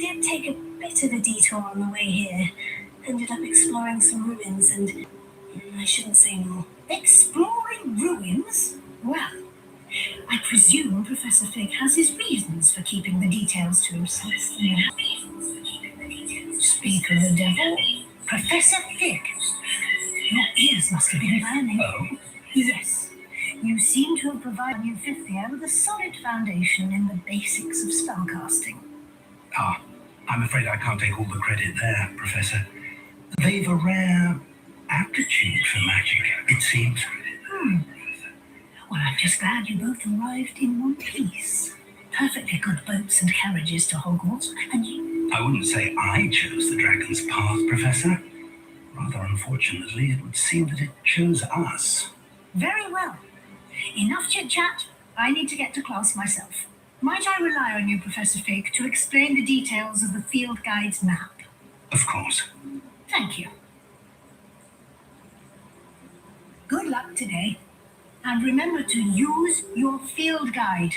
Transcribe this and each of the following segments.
did take a bit of a detour on the way here. Ended up exploring some ruins and... I shouldn't say more. Exploring ruins? Well, I presume Professor Fig has his reasons for keeping the details to himself. Speak of the devil. Professor Fig. Your ears must have been burning. Oh? Yes. You seem to have provided New Fifth Year with a solid foundation in the basics of spellcasting. Ah, I'm afraid I can't take all the credit there, Professor. They've a rare aptitude for magic, it seems. Well, I'm just glad you both arrived in one piece. Perfectly good boats and carriages to Hogwarts, and you... I wouldn't say I chose the dragon's path, Professor. Rather unfortunately, it would seem that it chose us. Very well. Enough chit-chat. I need to get to class myself. Might I rely on you, Professor Fig, to explain the details of the field guide's map? Of course. Thank you. Good luck today. And remember to use your field guide.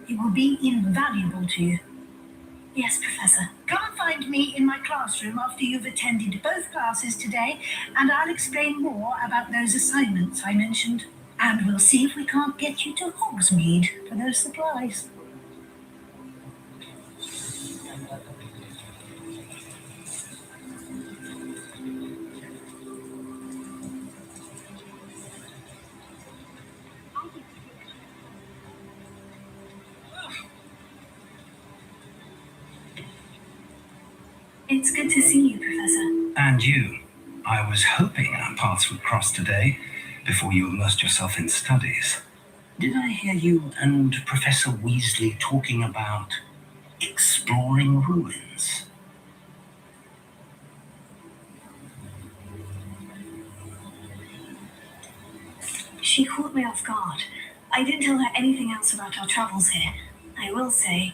It will be invaluable to you. Yes, Professor. Come and find me in my classroom after you've attended both classes today, and I'll explain more about those assignments I mentioned. And we'll see if we can't get you to Hogsmeade for those supplies. It's good to see you, Professor. And you. I was hoping our paths would cross today, before you immersed yourself in studies. Did I hear you and Professor Weasley talking about exploring ruins? She caught me off guard. I didn't tell her anything else about our travels here. I will say,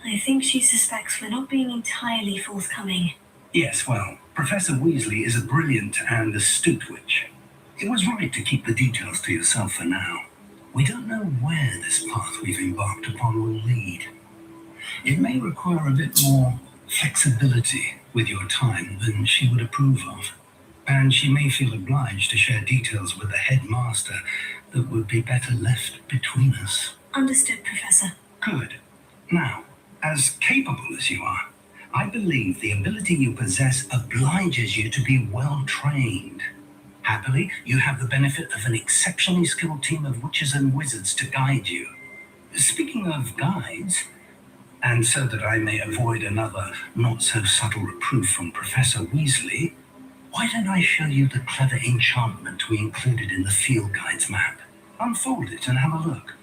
I think she suspects we're not being entirely forthcoming. Yes, well, Professor Weasley is a brilliant and astute witch. It was right to keep the details to yourself for now. We don't know where this path we've embarked upon will lead. It may require a bit more flexibility with your time than she would approve of. And she may feel obliged to share details with the headmaster that would be better left between us. Understood, Professor. Good. Now, as capable as you are, I believe the ability you possess obliges you to be well trained. Happily, you have the benefit of an exceptionally skilled team of witches and wizards to guide you. Speaking of guides, and so that I may avoid another not-so-subtle reproof from Professor Weasley, why don't I show you the clever enchantment we included in the field guide's map? Unfold it and have a look.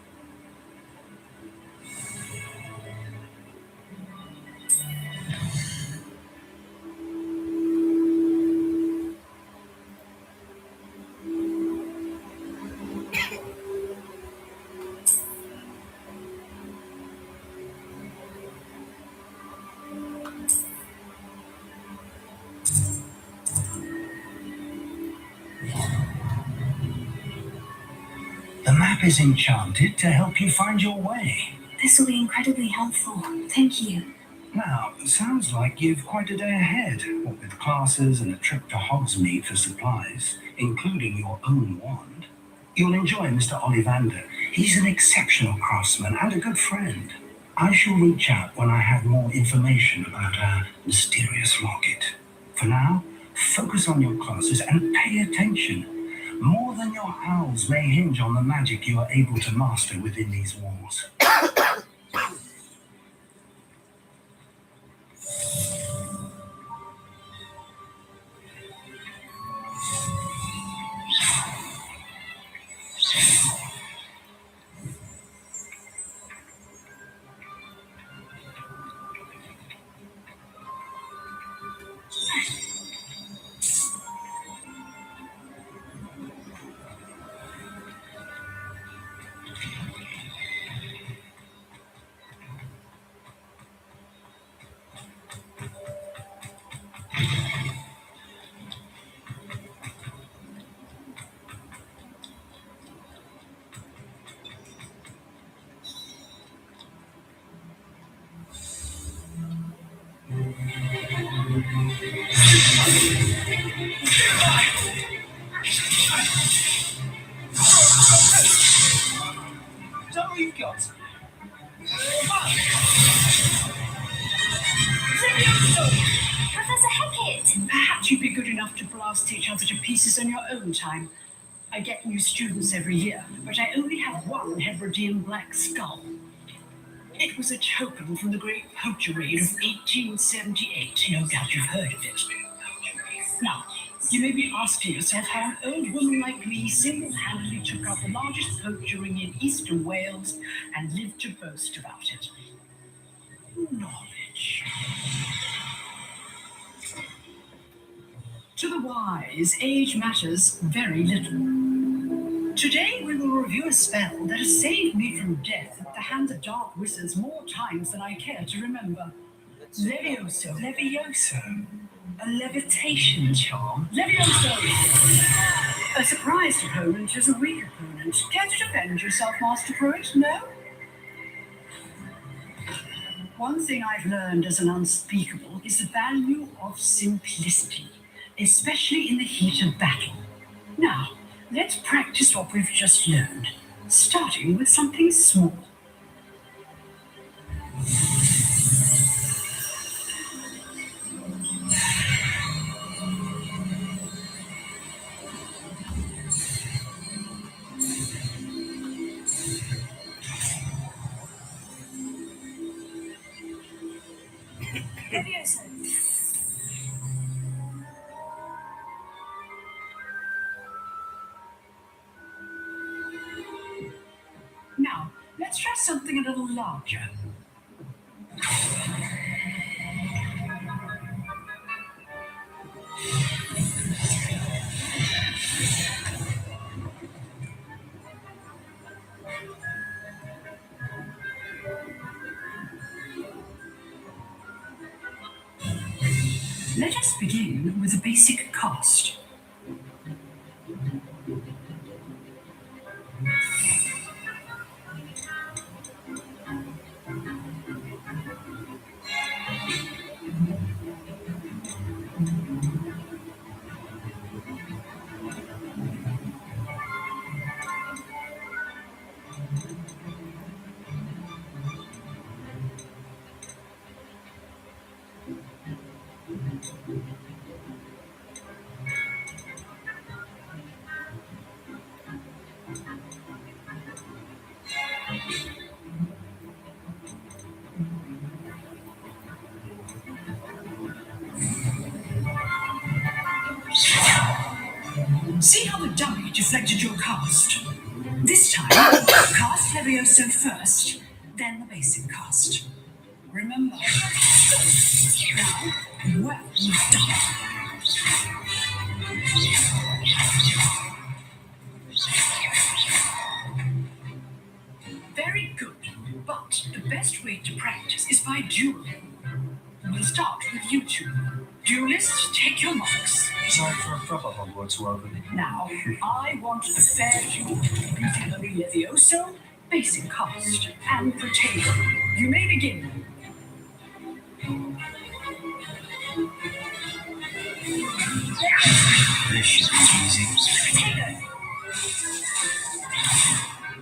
The map is enchanted to help you find your way. This will be incredibly helpful. Thank you. Now, it sounds like you've quite a day ahead, what with classes and a trip to Hogsmeade for supplies, including your own wand. You'll enjoy Mr. Ollivander. He's an exceptional craftsman and a good friend. I shall reach out when I have more information about our mysterious locket. For now, focus on your classes and pay attention. More than your owls may hinge on the magic you are able to master within these walls. Is that all you've got? Professor Hackett! Perhaps you'd be good enough to blast each other to pieces on your own time. I get new students every year, but I only have one Hebridean black skull. It was a token from the Great Poacher Raid of 1878. No doubt you've heard of it. Now, you may be asking yourself how an old woman like me single-handedly took out the largest poacher ring in eastern Wales and lived to boast about it. Knowledge. To the wise, age matters very little. Today we will review a spell that has saved me from death at the hands of dark wizards more times than I care to remember. Levioso. Levioso. A levitation charm. Levioso! A surprised opponent is a weak opponent. Care to defend yourself, Master Pruitt? No? One thing I've learned as an unspeakable is the value of simplicity, especially in the heat of battle. Now, let's practice what we've just learned, starting with something small. Levioso! Now, let's try something a little larger. Let us begin with a basic cast. See how the dummy deflected your cast? This time, cast Levioso first, then the basic cast. Remember. Now, well done. Very good, but the best way to practice is by dueling. We'll start with you two. Duelists, take your marks. Time for a proper Hogwarts welcome. Now, I want a fair duel using only Levioso, basic cast, and Protego. You may begin. This should be easy. Protego.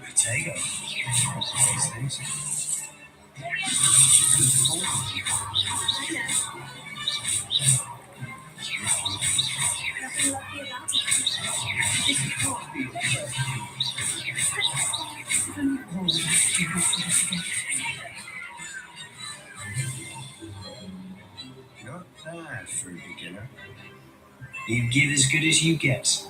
Protego. These things. Nothing lucky about it. Not bad for a beginner. You give as good as you get.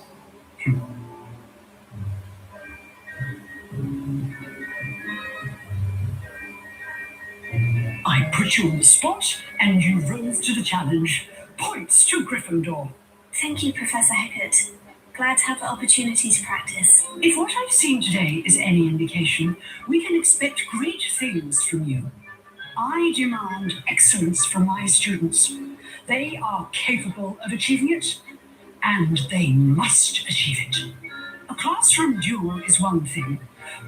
I put you on the spot, and you rose to the challenge. Points to Gryffindor. Thank you, Professor Hackett. Glad to have the opportunity to practice. If what I've seen today is any indication, we can expect great things from you. I demand excellence from my students. They are capable of achieving it, and they must achieve it. A classroom duel is one thing,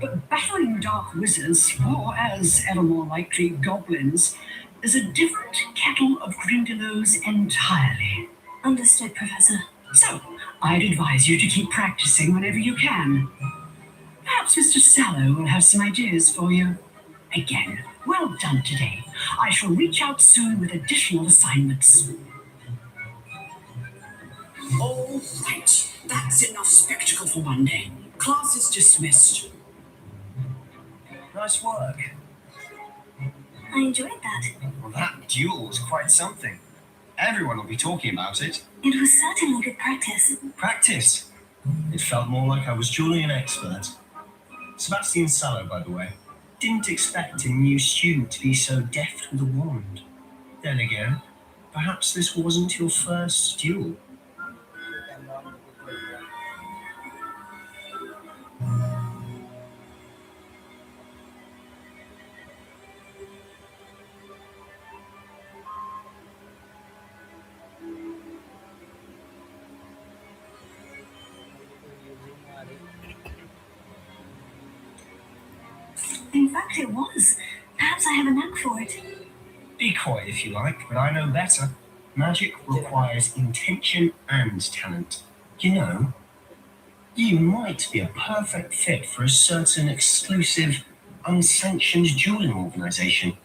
but battling dark wizards, or as ever more likely, goblins, is a different kettle of Grindylows entirely. Understood, Professor. So, I'd advise you to keep practicing whenever you can. Perhaps Mr. Sallow will have some ideas for you. Again, well done today. I shall reach out soon with additional assignments. All right, that's enough spectacle for one day. Class is dismissed. Nice work. I enjoyed that. Well, that duel was quite something. Everyone will be talking about it. It was certainly good practice. Practice. It felt more like I was dueling an expert. Sebastian Sallow, by the way. Didn't expect a new student to be so deft with a wand. Then again, perhaps this wasn't your first duel. In fact, it was. Perhaps I have a knack for it. Be quiet if you like, but I know better. Magic requires intention and talent. You know, you might be a perfect fit for a certain exclusive, unsanctioned dueling organization.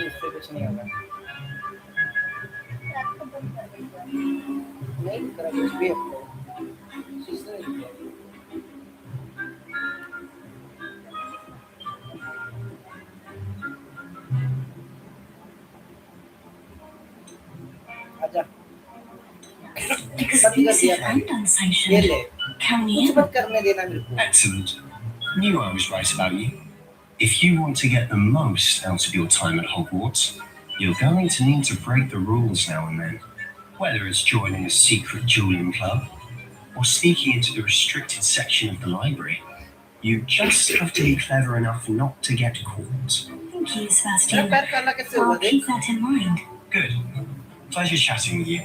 इससे कुछ नहीं होगा नहीं करा कुछ भी आजा Exclusive and unsanctioned. Count me कुछ in. मत करने देना मेरे को Excellent. Knew I was right about you. If you want to get the most out of your time at Hogwarts, you're going to need to break the rules now and then. Whether it's joining a secret dueling club or sneaking into the restricted section of the library, you just have to be clever enough not to get caught. Thank you, मेरा Sebastian. पैर काला कैसे हुआ I'll देख keep that in mind. Good. Pleasure chatting with you.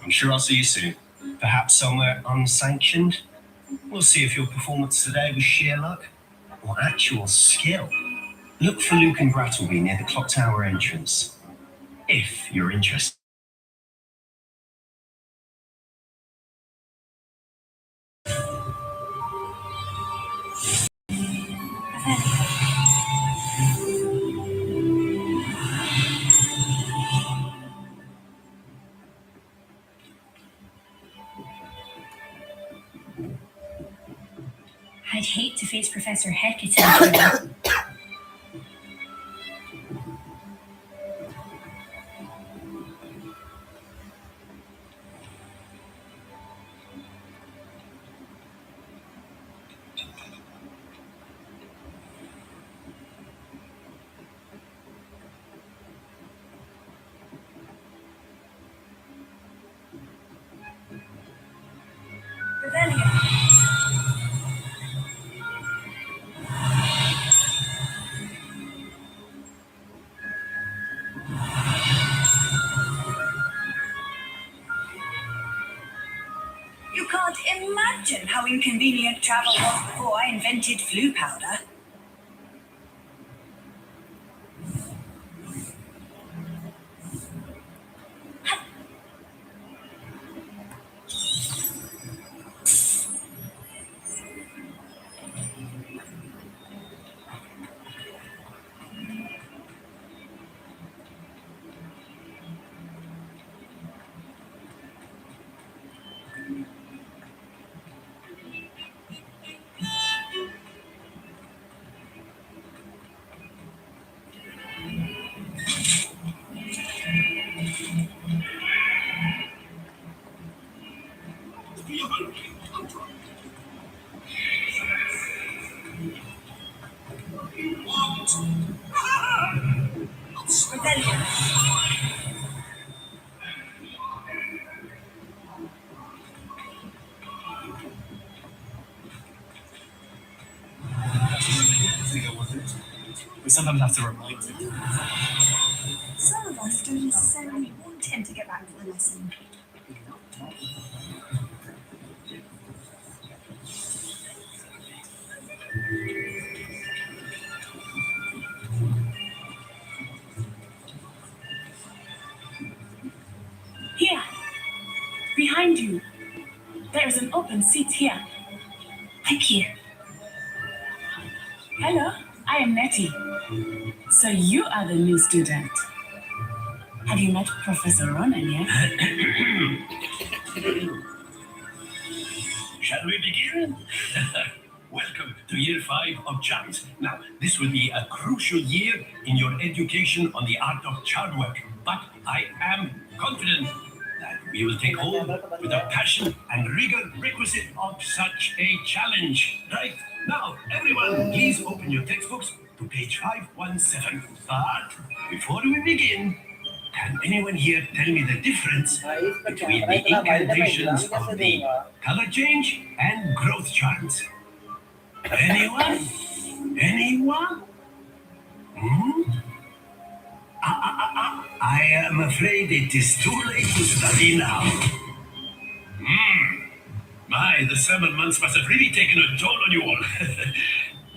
I'm sure I'll see you soon. Perhaps somewhere unsanctioned. We'll see if your performance today was sheer luck or actual skill. Look for Luke and Brattleby near the clock tower entrance, if you're interested. I'd hate to face Professor Hecate again. You can't imagine how inconvenient travel was before I invented flu powder. Rebellion. We sometimes have to remind him. Some of us don't necessarily want him to get back to the lesson. Here, behind you. There is an open seat here. Thank you. Hello, I am Nettie. So you are the new student. Have you met Professor Ronan yet? Shall we begin? Welcome to year 5 of charms. Now, this will be a crucial year in your education on the art of charm work, but I am confident that we will take hold with the passion and rigor requisite of such a challenge. Right? Now, everyone, please open your textbooks to page 517. But before we begin, can anyone here tell me the difference between the incantations of the color change and growth charms? Anyone? Anyone? I am afraid it is too late to study now. My, the summer months must have really taken a toll on you all.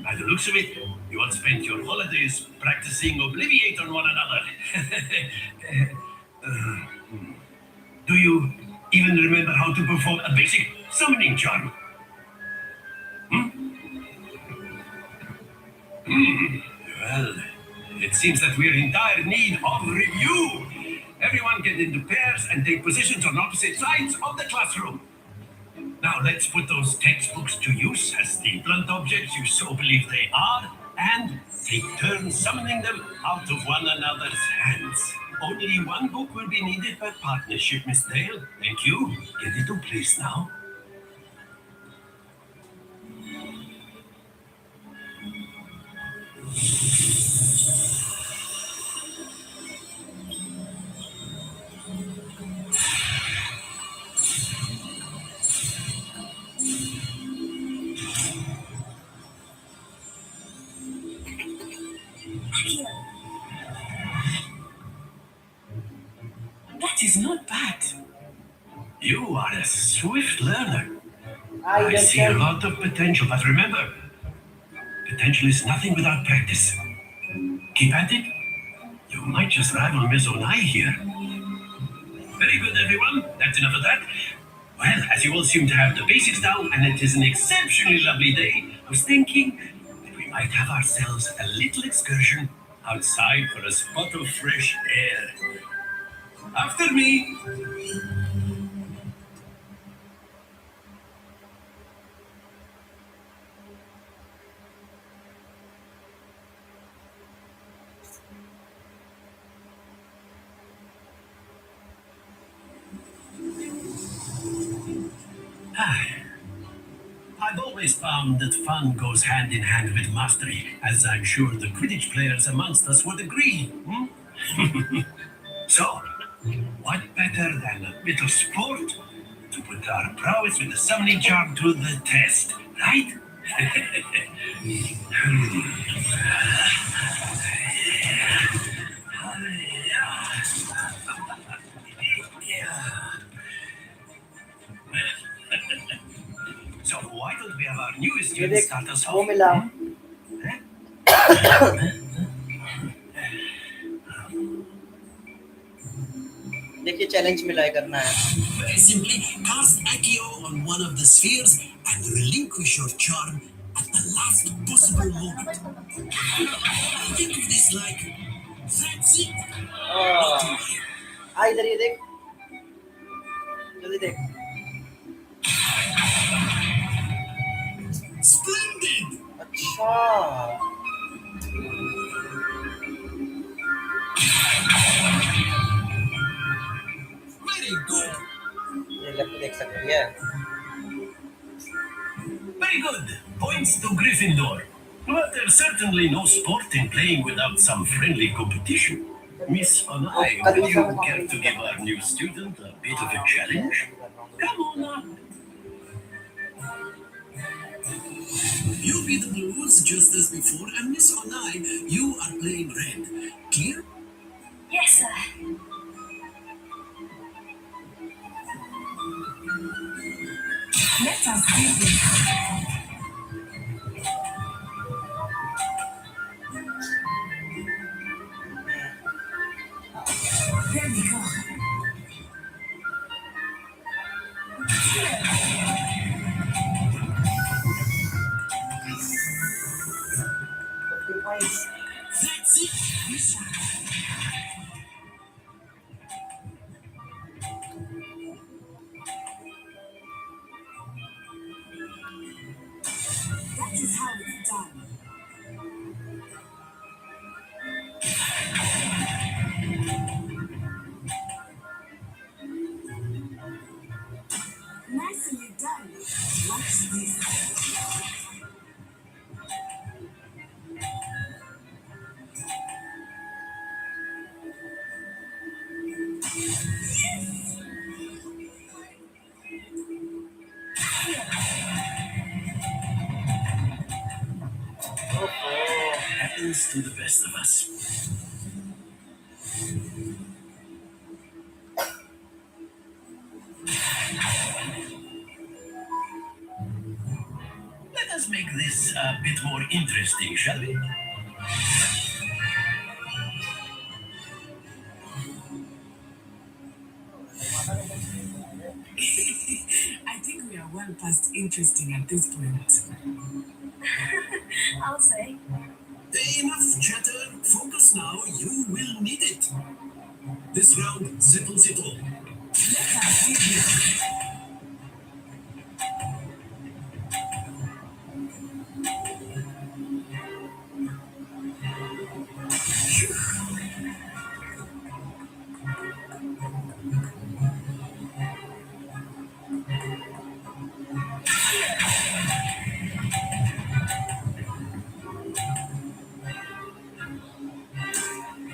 By the looks of it, you all spent your holidays practicing Obliviate on one another. Do you even remember how to perform a basic summoning charm? Well, it seems that we're in dire need of review. Everyone get into pairs and take positions on opposite sides of the classroom. Now let's put those textbooks to use as the blunt objects you so believe they are, and take turns summoning them out of one another's hands. Only one book will be needed per partnership, Miss Dale. Thank you. Get into place now. That is not bad. You are a swift learner. I see a lot of potential, but remember, potential is nothing without practice. Keep at it. You might just rival Miss Onai here. Very good, everyone. That's enough of that. Well, as you all seem to have the basics down, and it is an exceptionally lovely day, I was thinking that we might have ourselves a little excursion outside for a spot of fresh air. After me. I've always found that fun goes hand in hand with mastery, as I'm sure the Quidditch players amongst us would agree. So, what better than a bit of sport to put our prowess with the summoning charm to the test, right? So why don't we have our newest ये student देख start us वो off? मिला देखिए challenge मिला है करना है Very simply, cast Accio on one of the spheres and relinquish your charm at the last possible moment. Think of this like that's it. आ इधर ये देख जल्दी देख Splendid! अच्छा Very good. ये लेफ्ट देख सकती है Very good. Points to Gryffindor. But there's certainly no sport in playing without some friendly competition. Miss Onai, would you care to give our new student a bit of a challenge? Come on up. You be the blues just as before, and Miss Onai, you are playing red. Clear? Yes, sir. Let us begin. There we go. That's it. That is how it's done. Nicely done. Watch this. Happens to the best of us. Let us make this a bit more interesting, shall we? I think we are well past interesting at this point. I'll say. Enough chatter. Focus now. You will need it. This round settles it all. Let us begin.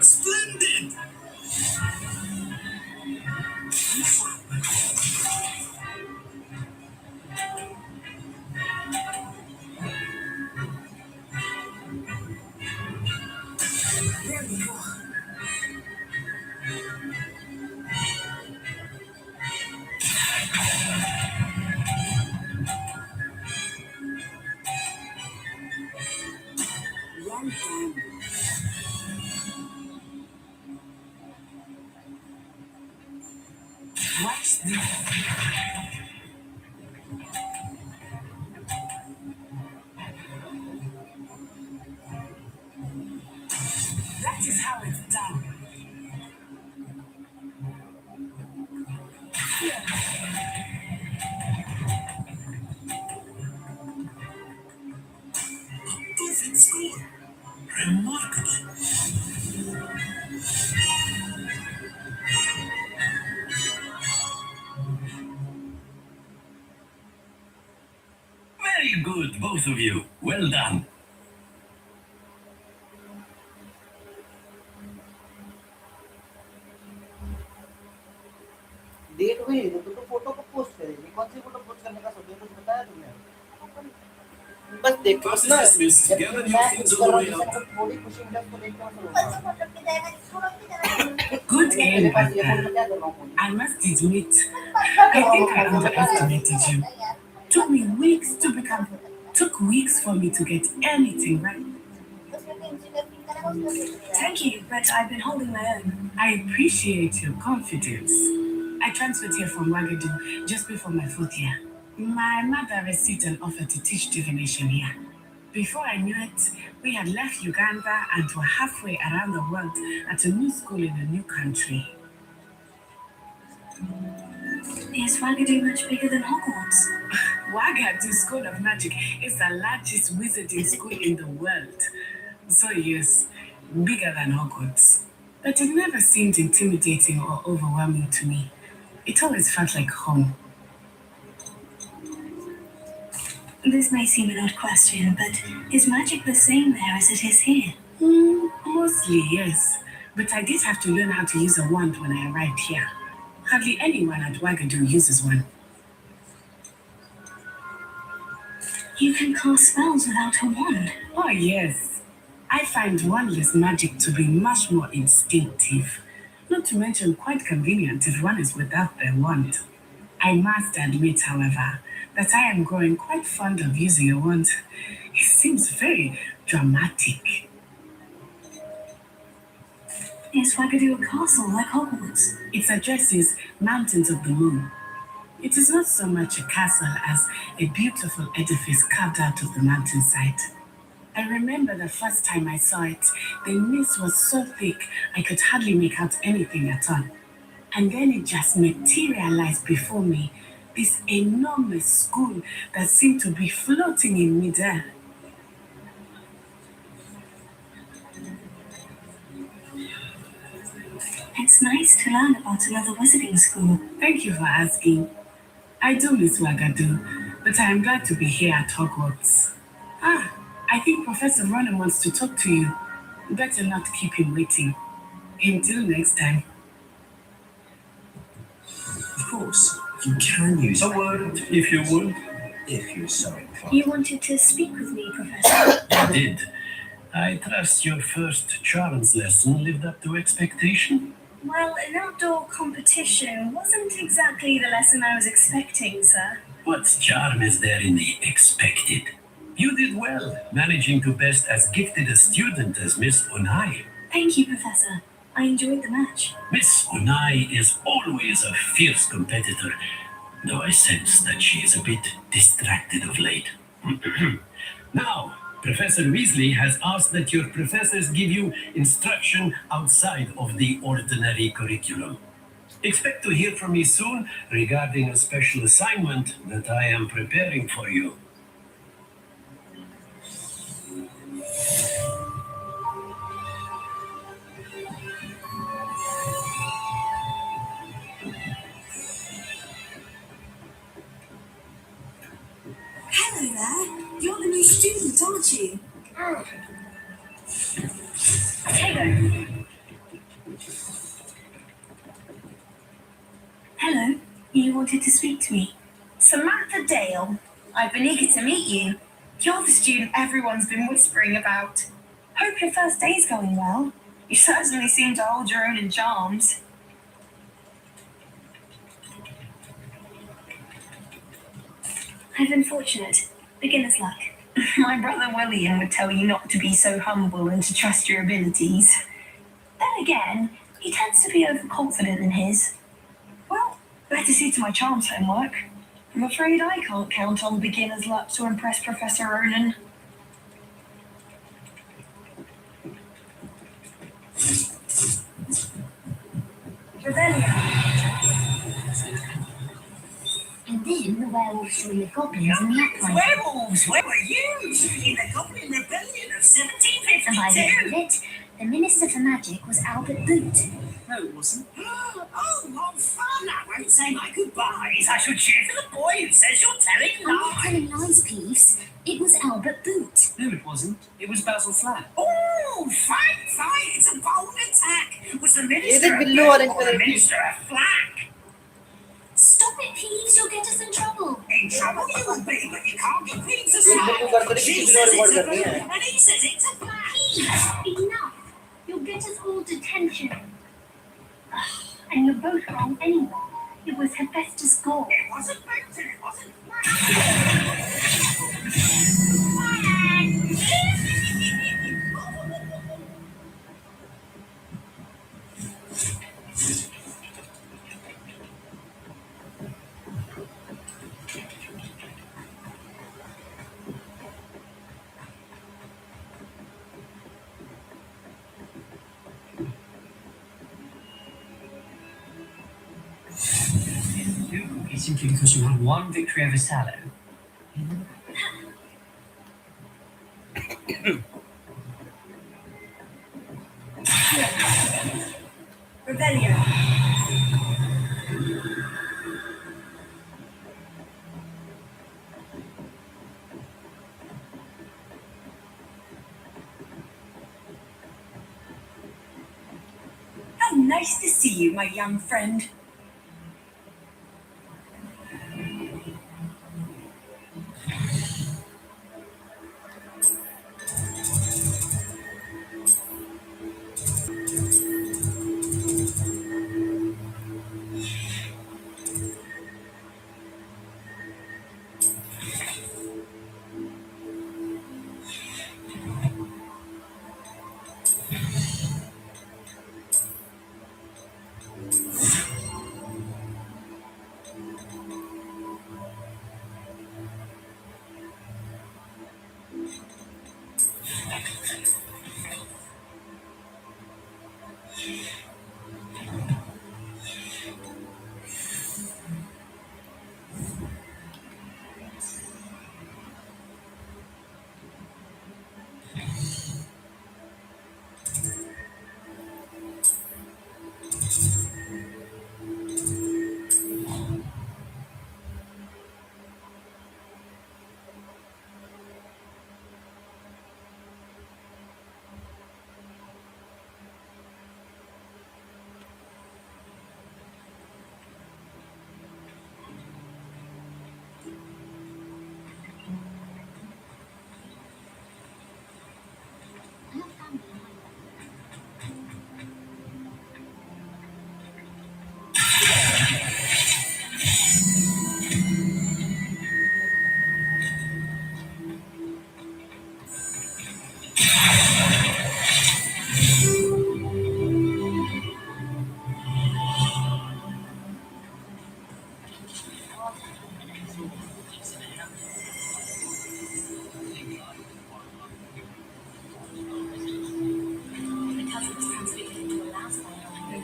Splendid! There we go. Well done. Watch this. That is how it's done. Perfect score. Remarkable. Very good, both of you. Well done. Date हुई तो तू तो photo को post करेगी कौन सी photo post करने का सोचा कुछ बताया तुमने बस देख बस ना जब मैं कर रहा हूँ तो थोड़ी खुशी मिले उसको देख के Good aim, Papa. I must admit, I think I underestimated you. Took weeks for me to get anything right. Thank you, but I've been holding my own. I appreciate your confidence. I transferred here from Wagadu just before my 4th year. My mother received an offer to teach divination here. Before I knew it, we had left Uganda and were halfway around the world at a new school in a new country. Is Wagadu much bigger than Hogwarts? Wagadu School of Magic is the largest wizarding school in the world. So yes, bigger than Hogwarts. But it never seemed intimidating or overwhelming to me. It always felt like home. This may seem an odd question, but is magic the same there as it is here? Mostly, yes. But I did have to learn how to use a wand when I arrived here. Hardly anyone at Wagadu uses one. You can cast spells without a wand. Oh, yes. I find wandless magic to be much more instinctive. Not to mention quite convenient if one is without their wand. I must admit, however, that I am growing quite fond of using a wand. It seems very dramatic. Is Wagadu a castle like Hogwarts? Its address is Mountains of the Moon. It is not so much a castle as a beautiful edifice carved out of the mountainside. I remember the first time I saw it, the mist was so thick I could hardly make out anything at all. And then it just materialized before me, this enormous school that seemed to be floating in midair. It's nice to learn about another wizarding school. Thank you for asking. I do miss Wagadu, but I am glad to be here at Hogwarts. I think Professor Ronan wants to talk to you. Better not keep him waiting. Until next time. Of course, you can use A word, if you would. if you're so inclined. You wanted to speak with me, Professor? I did. I trust your first charms lesson lived up to expectation. Well, an outdoor competition wasn't exactly the lesson I was expecting, sir. What charm is there in the expected? You did well, managing to best as gifted a student as Miss Unai. Thank you, Professor. I enjoyed the match. Miss Unai is always a fierce competitor, though I sense that she is a bit distracted of late. Now, Professor Weasley has asked that your professors give you instruction outside of the ordinary curriculum. Expect to hear from me soon regarding a special assignment that I am preparing for you. Hello there. You're the new student, aren't you? Hello. Hello. You wanted to speak to me? Samantha Dale, I've been eager to meet you. You're the student everyone's been whispering about. Hope your first day's going well. You certainly seem to hold your own in charms. I've been fortunate. Beginner's luck. My brother William would tell you not to be so humble and to trust your abilities. Then again, he tends to be overconfident in his. Well, better see to my charms homework. I'm afraid I can't count on beginner's luck to impress Professor Ronan. And then the werewolves joined the goblins in the uprising. Werewolves, where were you? In the Goblin Rebellion of 1752. And by the end of it, the Minister for Magic was Albert Boot. No, it wasn't. Oh, what fun! I won't say my goodbyes. I shall cheer for the boy who says you're telling I'm not lies. telling lies, Peeves. It was Albert Boot. No, it wasn't. It was Basil Flack. Oh, fight! It's a bold attack. Was the minister ये देख Billu orange or the colour की minister a Flack? Stop it, Peeves. You'll get us in trouble. In trouble you will be, but you can't get Peeves ये Billu aside. करते She किसी says और it's record a करनी है Flack, and he says it's a Flack. Peeves, enough. You'll get us all detention. And you're both wrong anyway. It was Hephaestus Gore. It wasn't Benton, it wasn't Flack. Simply because you won one victory over Sallow. Rebellion. Nice to see you, my young friend.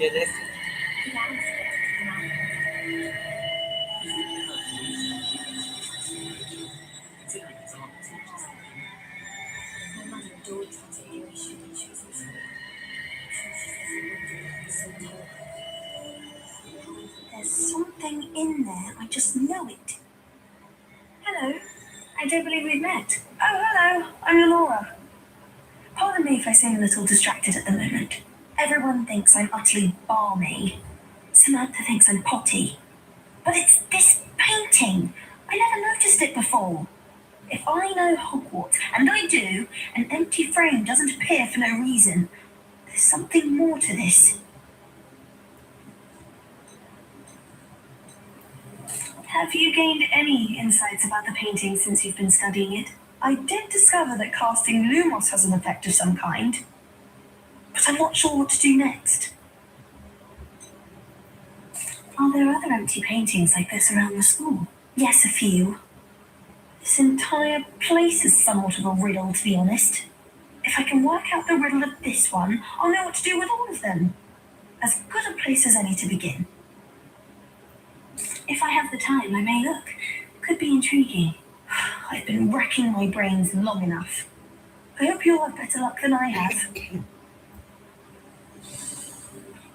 Jadi There's something in there. I just know it. Hello. I don't believe we've met. Oh, hello. I'm Laura. Pardon me if I seem a little distracted at the moment. Everyone thinks I'm utterly balmy. Samantha thinks I'm potty. But it's this painting. I never noticed it before. If I know Hogwarts, and I do, an empty frame doesn't appear for no reason. There's something more to this. Have you gained any insights about the painting since you've been studying it? I did discover that casting Lumos has an effect of some kind, but I'm not sure what to do next. Are there other empty paintings like this around the school? Yes, a few. This entire place is somewhat of a riddle, to be honest. If I can work out the riddle of this one, I'll know what to do with all of them. As good a place as any to begin. If I have the time, I may look. Could be intriguing. I've been racking my brains long enough. I hope you'll have better luck than I have.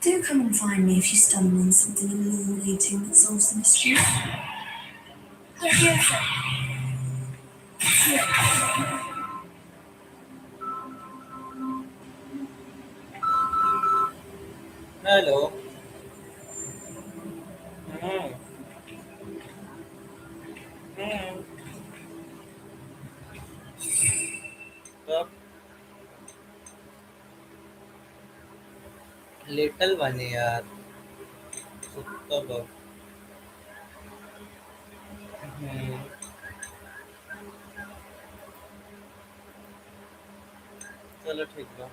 Do come and find me if you stumble on something illuminating that solves the mystery. Yes. hello. Hmm. Hmm. तो little one है यार सुत्ता bug चलो ठीक है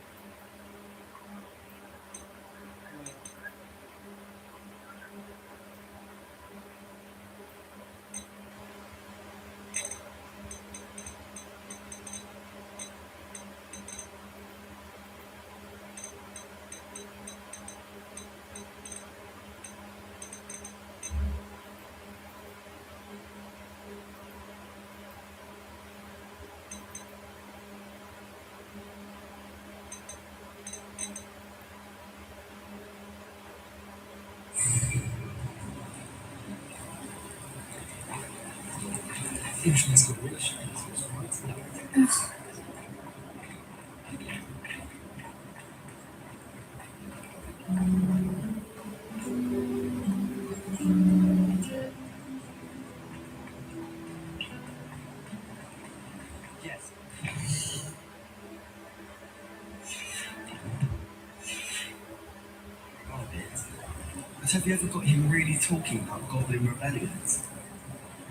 But have you ever got him really talking about Goblin rebellions?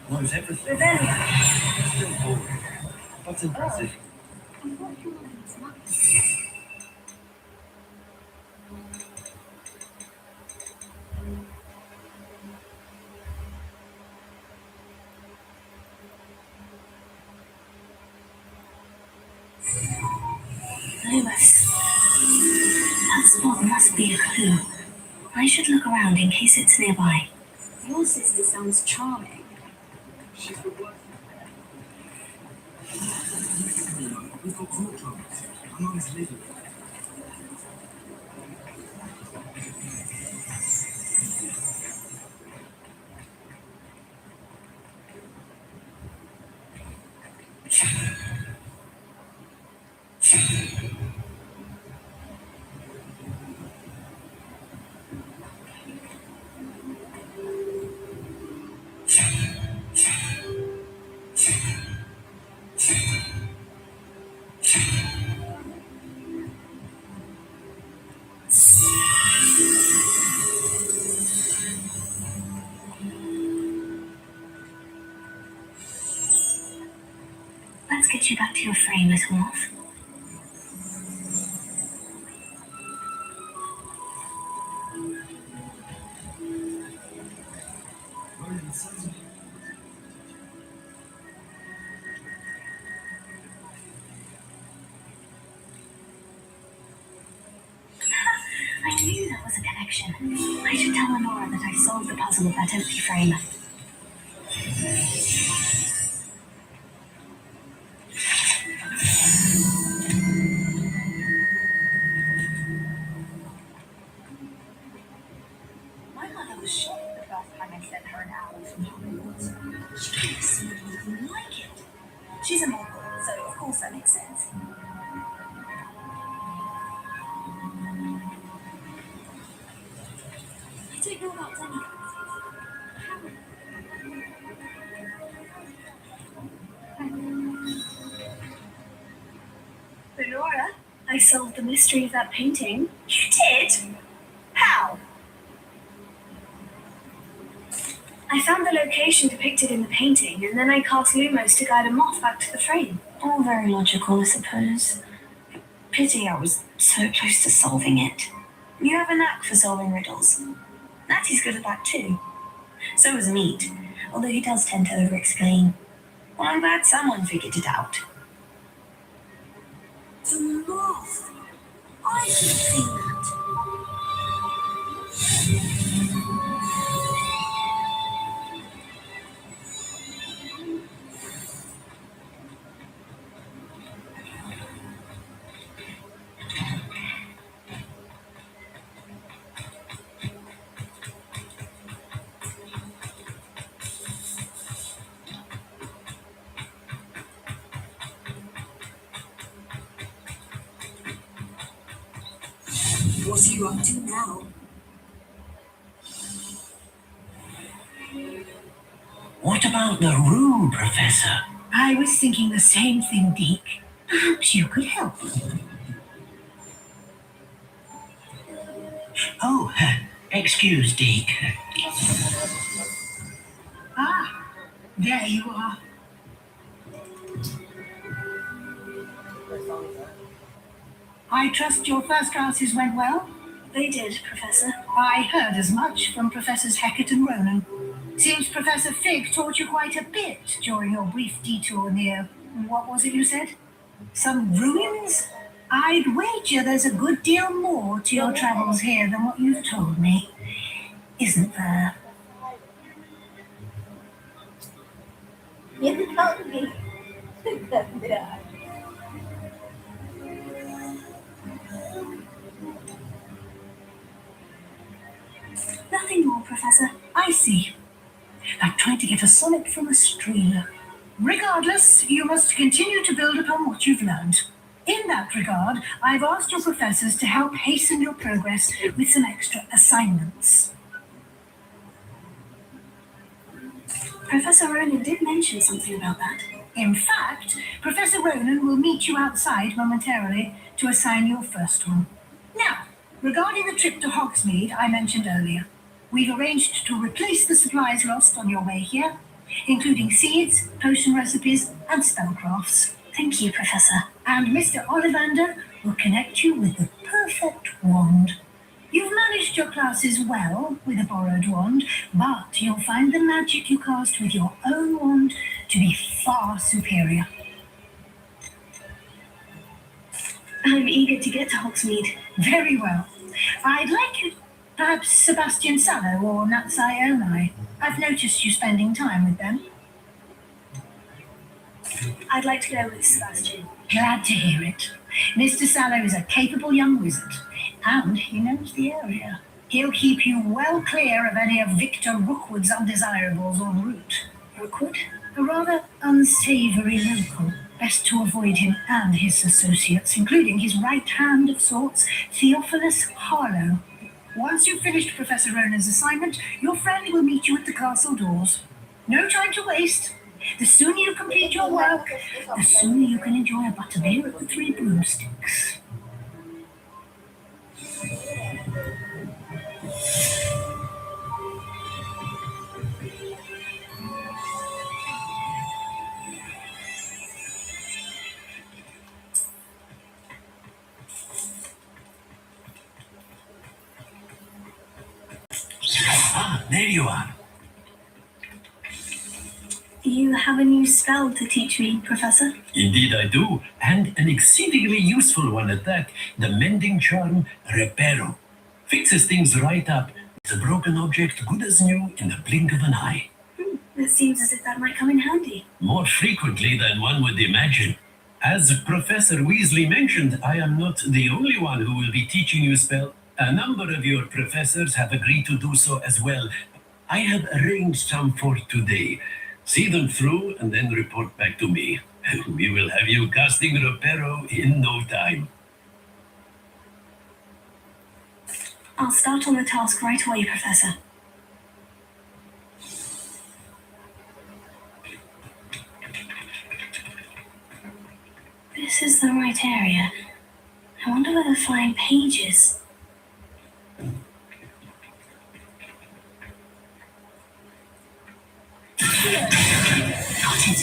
Knows everything. Rebellion. Still boring, but impressive. Lewis. That spot must be a clue. I should look around in case it's nearby. Your sister sounds charming. She's the worst. We've got group troubles. I'm always living. Let's get you back to your frame, little moth. I knew that was a connection. I should tell Lenora that I solved the puzzle of that empty frame. My mother was shocked the first time I sent her an owl from Hogwarts. She didn't see anything like it. She's a mogul, so of course that makes sense. I don't know about Danny. Lenora, I solved the mystery of that painting. You did? How? I found the location depicted in the painting, and then I cast Lumos to guide a moth back to the frame. All very logical, I suppose. Pity I was so close to solving it. You have a knack for solving riddles. Natty's good at that too. So is Meat, although he does tend to over-explain. Well, I'm glad someone figured it out. The moth. I should have seen that. What are you up to now? What about the room, Professor? I was thinking the same thing, Deke. Perhaps you could help. Oh, excuse, Deke. Ah, there you are. I trust your first classes went well? They did, Professor. I heard as much from Professors Hecat and Ronan. Seems Professor Fig taught you quite a bit during your brief detour near, what was it you said? Some ruins? I'd wager there's a good deal more to your travels here than what you've told me. Isn't there? You told me. Nothing more, Professor. I see. Like trying to get a sonnet from a stream. Regardless, you must continue to build upon what you've learned. In that regard, I've asked your professors to help hasten your progress with some extra assignments. Professor Ronan did mention something about that. In fact, Professor Ronan will meet you outside momentarily to assign your first one. Now, regarding the trip to Hogsmeade I mentioned earlier, We've arranged to replace the supplies lost on your way here, including seeds, potion recipes, and spellcrafts. Thank you, Professor. And Mr. Ollivander will connect you with the perfect wand. You've managed your classes well with a borrowed wand, but you'll find the magic you cast with your own wand to be far superior. I'm eager to get to Hogsmeade. Very well. I'd like you, perhaps Sebastian Sallow or Natsai Onai. I've noticed you spending time with them. I'd like to go with Sebastian. Glad to hear it. Mr. Sallow is a capable young wizard, and he knows the area. He'll keep you well clear of any of Victor Rookwood's undesirables en route. Rookwood? A rather unsavory local. Best to avoid him and his associates, including his right hand of sorts, Theophilus Harlow. Once you've finished Professor Ronan's assignment, your friend will meet you at the castle doors. No time to waste. The sooner you complete your work, the sooner you can enjoy a butterbeer at the Three Broomsticks. Ah, there you are. You have a new spell to teach me, Professor? Indeed I do, and an exceedingly useful one at that. The mending charm Reparo. Fixes things right up. It's a broken object good as new in the blink of an eye. It seems as if that might come in handy. More frequently than one would imagine. As Professor Weasley mentioned, I am not the only one who will be teaching you spell. A number of your professors have agreed to do so as well. I have arranged some for today. See them through and then report back to me. We will have you casting Reparo in no time. I'll start on the task right away, Professor. This is the right area. I wonder where the flying page is. Got it.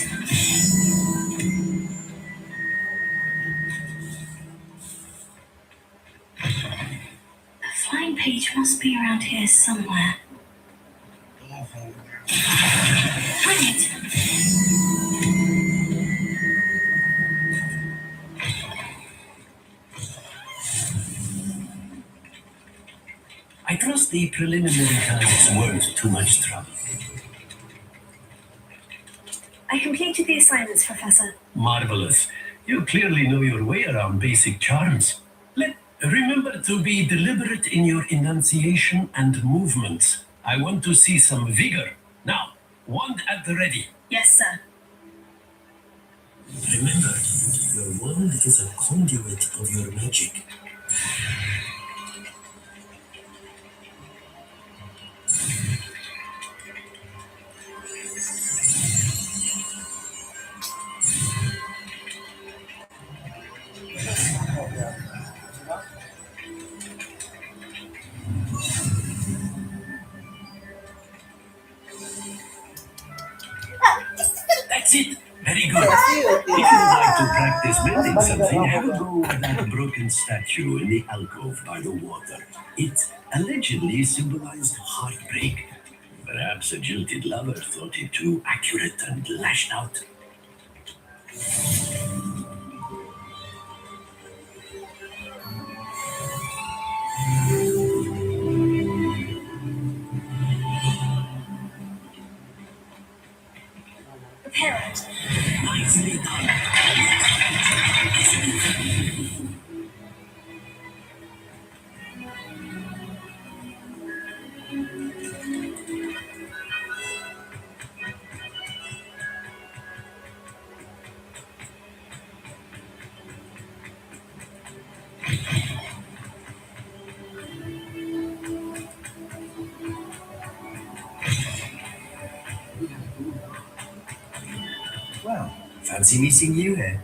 The flying page must be around here somewhere. Brilliant! I trust the preliminary tasks weren't too much trouble. I completed the assignments, Professor. Marvelous. You clearly know your way around basic charms. Remember to be deliberate in your enunciation and movements. I want to see some vigor. Now, wand at the ready. Yes, sir. Remember, your wand is a conduit of your magic. That's it. Very good. If you would like to practice mending something, have a go with that broken statue in the alcove by the water. It allegedly symbolized heartbreak. Perhaps a jilted lover thought it too accurate and lashed out. Parent. Nicely done. Well, fancy meeting you here.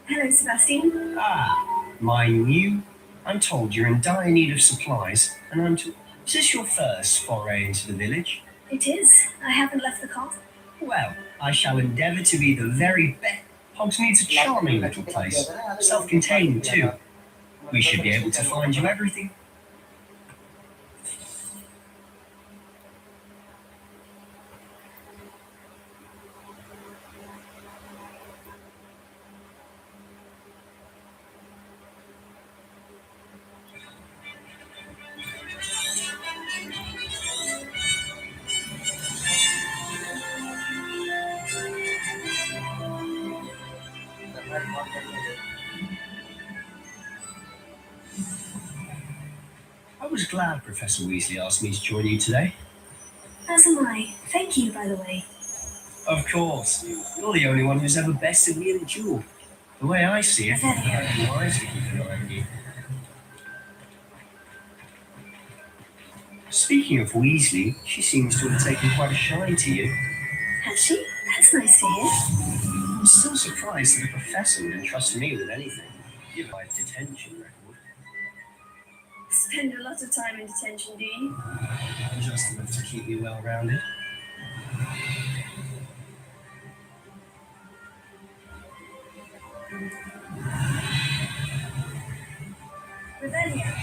Hello, Sebastian. Ah, my new? I'm told you're in dire need of supplies, and I'm to... Is this your first foray into the village? It is. I haven't left the castle. Well, I shall endeavour to be the very best. Hogsmeade's a charming little place, self-contained too. We should be able to find you everything. I was glad Professor Weasley asked me to join you today. As am I. Thank you, by the way. Of course, you're the only one who's ever bested me in a duel. The way I see it, I'd be wise to keep an eye on you. Speaking of Weasley, she seems to have taken quite a shine to you. Has she? That's nice to hear. I'm still surprised that the professor would entrust me with anything, given my detention record. Spend a lot of time in detention, do you? Just enough to keep me well-rounded. Rebellion.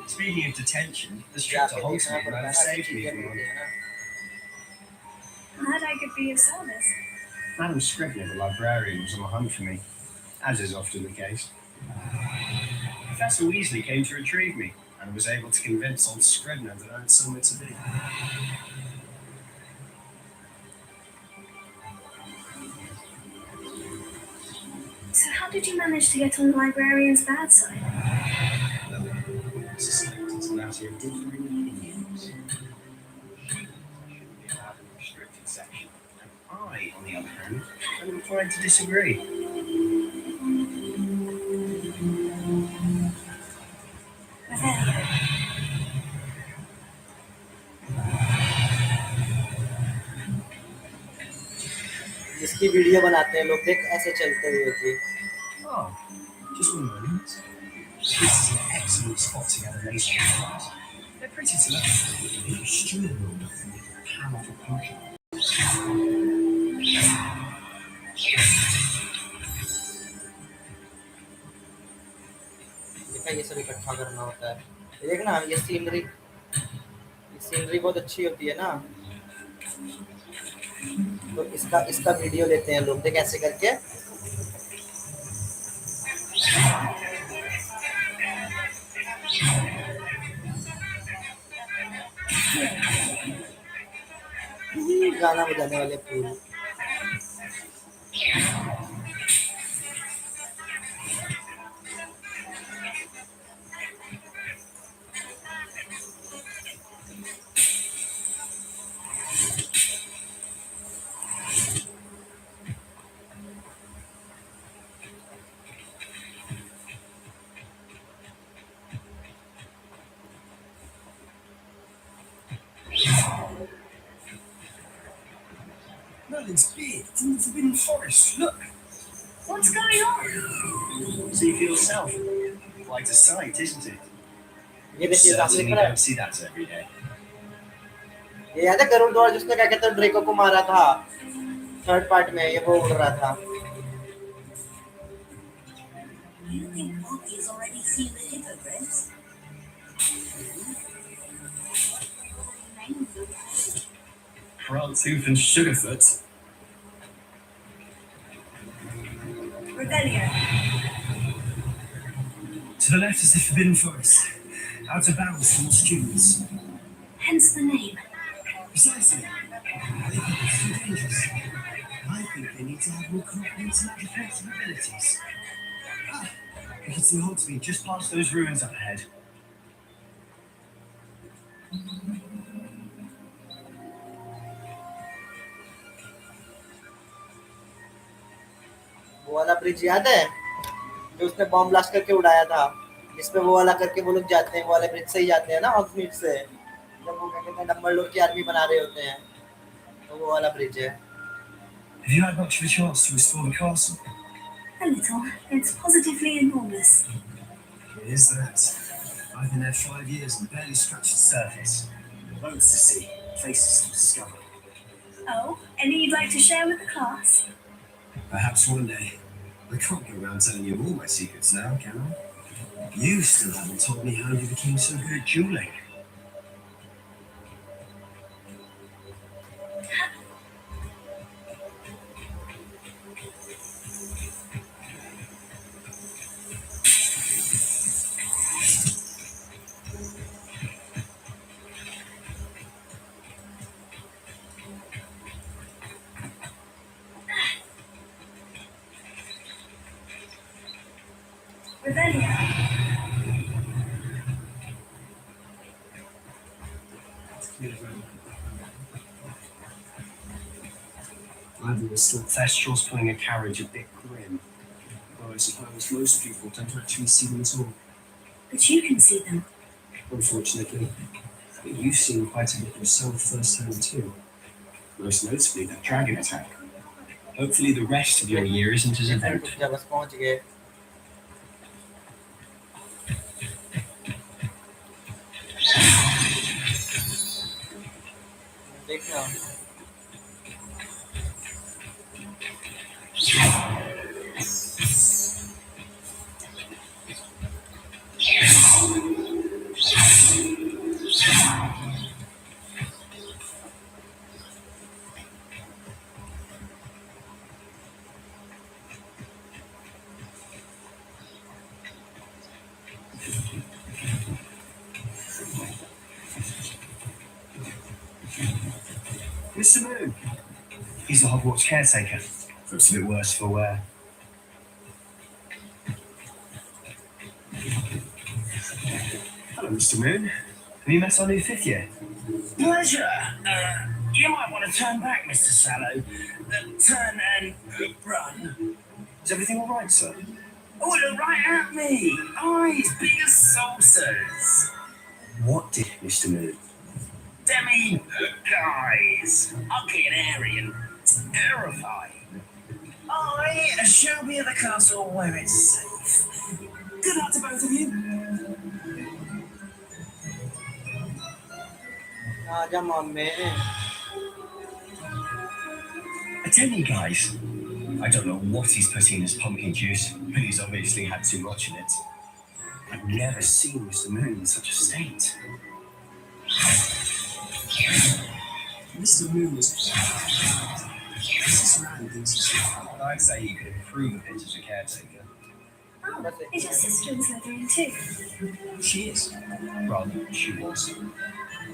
Speaking of detention, the trip to Hogsmeade never saved me from one. Glad I could be of service. Madam Scribner, the librarian, was on the hunt for me, as is often the case. Professor Weasley came to retrieve me, and was able to convince old Scribner that I had somewhere to be. So how did you manage to get on the librarian's bad side? I suspect it's a matter of differing opinions. She shouldn't be allowed in the restricted section, and I, on the other hand, am inclined to disagree. Rebellion. जिसकी video बनाते हैं लोग, देख ऐसे चलते हुए कि Oh, just one moment. This is an excellent spot to get a laser class. They're pretty selective. Each student will be a powerful potion. देखा ये सब इकट्ठा करना होता है। ये देख ना, ये सीनरी बहुत अच्छी होती है ना, तो इसका वीडियो लेते हैं लोग, देख ऐसे करके। गाना बजाने वाले फूल। Merlin's beard, it's in the Forbidden Forest, look! What's going on? See for yourself. Quite a sight, isn't it? ये देखिए सामने Certainly खड़ा है। don't see that every day. ये याद है गरुड़ द्वार जिसने क्या कहते हैं ड्रेको को मारा था, थर्ड पार्ट में ये वो उड़ रहा था। You think Poppy has already seen the hippogriffs? Frogtooth and Sugarfoot. Rebellion. To the left is the Forbidden Forest. Out of bounds for all students. Hence the name. Precisely. They think it's too dangerous. I think they need to have more confidence in their defensive abilities. Ah, you can see Hogsmeade just past those ruins up ahead. वो वाला bridge याद है जो उसने bomb blast करके उड़ाया था, जिसपे वो वाला करके वो लोग जाते हैं, वो वाले ब्रिज से ही जाते हैं ना हॉग्समीड से, जब वो क्या कहते हैं डम्बलडोर की आर्मी बना रहे होते हैं, तो वो वाला ब्रिज है। Have you had much of a chance to restore the castle? A little. It's positively enormous. It is that. I've been there 5 years and barely scratched the surface. Loads to see, places to discover. Oh, any you'd like to share with the class? Perhaps one day. I can't go around telling you all my secrets now, can I? You still haven't told me how you became so good at dueling. Revelia. I've always thought Thestral's pulling a carriage a bit grim. Though I suppose most people don't actually see them at all. But you can see them. Unfortunately. But you've seen quite a bit yourself firsthand too. Most notably that dragon attack. Hopefully the rest of your year isn't as eventful. रुक जा, बस पहुंच गए. देखना. Mr. Moon. He's the Hogwarts caretaker. Looks a bit worse for wear. Hello, Mr. Moon. Have you met our new fifth year? Pleasure. You might want to turn back, Mr. Sallow. Turn and run. Is everything all right, sir? Oh, look right at me. Eyes big as saucers. What did Mr. Moon? Demi guys. Ugly and airy and terrifying. I shall be at the castle where it's safe. Good luck to both of you. आजा mummy. I tell you guys, I don't know what he's putting in his pumpkin juice, but he's obviously had too much in it. I've never seen Mr. Moon in such a state. Mr. Moon is I'd say he could improve a bit as a caretaker. Oh, is your sister in Slytherin too? She is. Rather, she was.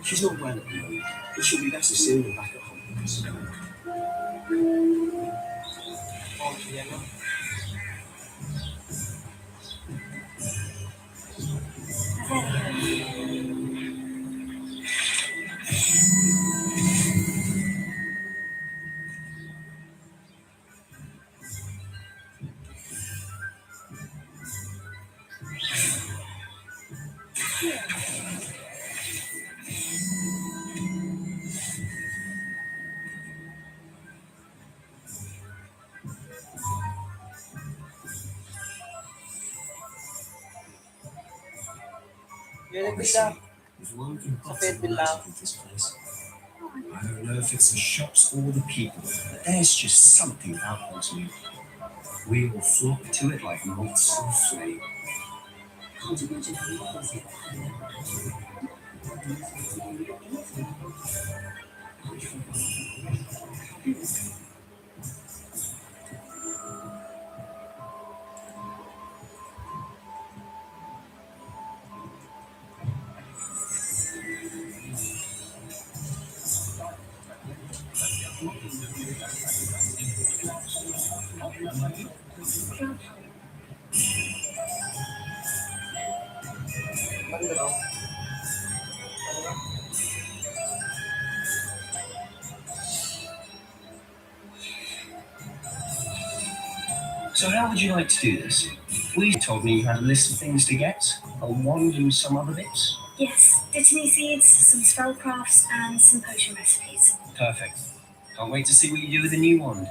She's not well at the moment, but she'll be better soon and back at Hogwarts. पहुंच गया ना. ये देख बिल्ला. If one can Safed bottom the Billah. magic of this place. I don't know if it's the shops or the people, but there's just something about them to me. We all flock to it like moths to a flame. बंद करो. So how would you like to do this? We told me you had a list of things to get, a wand and some other bits. Yes, dittany seeds, some spellcrafts, and some potion recipes. Perfect. Can't wait to see what you do with the new wand.